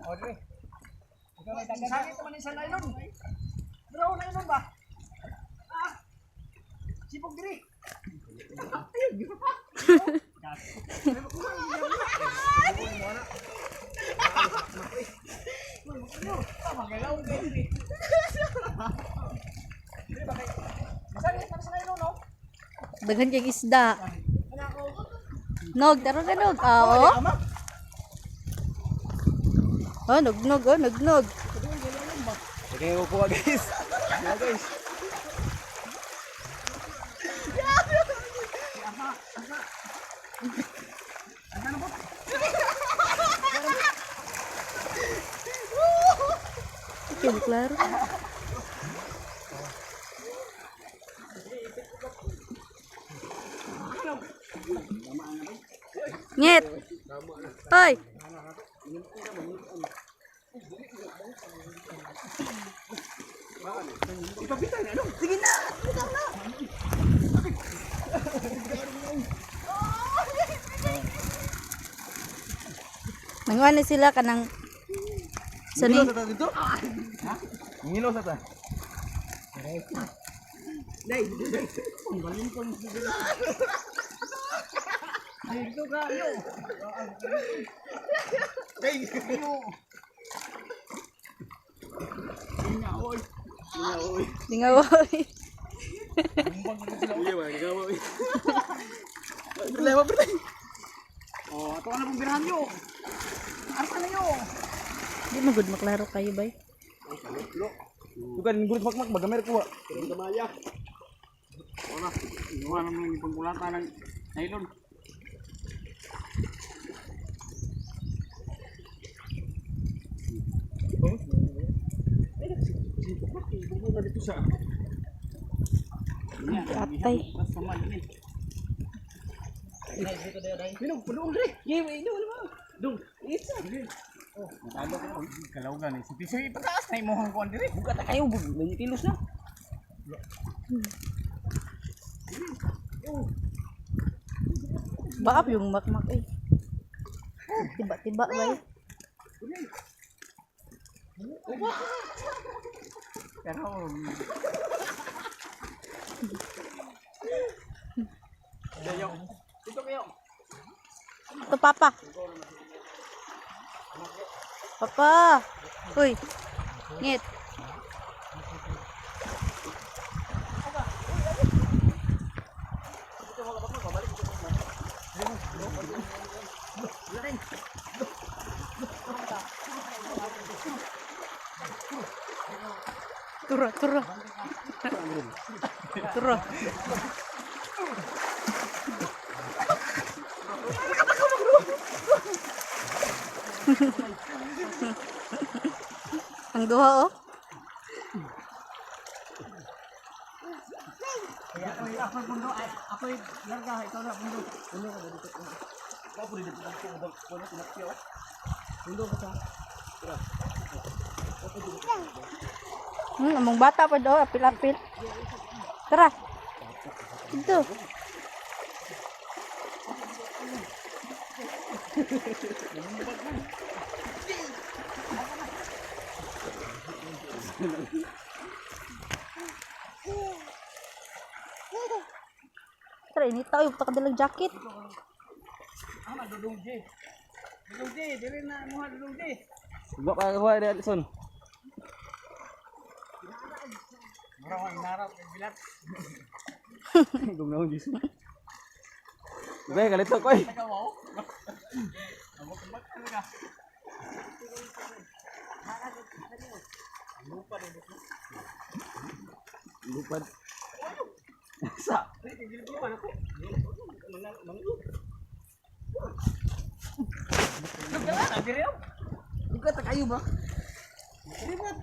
Odre. Ikaw may dagan. Sakit naman yung sa nylon. Bro, nylon ba? Ah! Sipog diri. Daghan kay isda. Nog, taro ka nog. Oo. Oh, nog, oh, nog. Okay, kukuha guys. Yeah, guys. Okay, klaro. Nyet. Hoy. Ipapitay na, dong. Sige na. Nanguan sila kanang sani. Dito? Ha? Ngilo sa ta. Dai. Panggalin ko sila. Dito ka, yo. Dai, yo. Ingaoy. Dingawoy. Iya, ba, ingaoy. Berlewa bertay. Oh, ato na pong birahan yo. Asa na yo? Di magud maklaro kayo bay. Bukan gurit makmak bagamer ko. Gamaya. Wala. Iwan naman yung pangkulatan ng nylon. Atay. Minum, penuh deh. Ye, ini mana? Dong, isa. Oh, matalo ko. Kalawgan eh. Sipi pataas na imohang kuan diri. Buka ta kayo, banyak kilos na. Baap yung makmak eh. Tiba-tiba bay. Pero Dayo. Dito kayo. Ito papa. Papa. Uy. Ngit. Turun. Turun. Ang duha oh. Ako pundo ay ako larga ikaw na pundo. Pundo ka dito. Ako dito ko pundo tinakyo. Pundo ka sa. Among bata pa do, apil-apil. Tara. Ito. Tara, ini tao yung pakadalang jacket. Ama dudung je. Dili na mo dudung je. Gua ka kuha dali son. Marang inarap bilat. Gumnaw jis. Gue kalito ko eh. Lupad. Sa. Buka tak kayu ba? Ini buat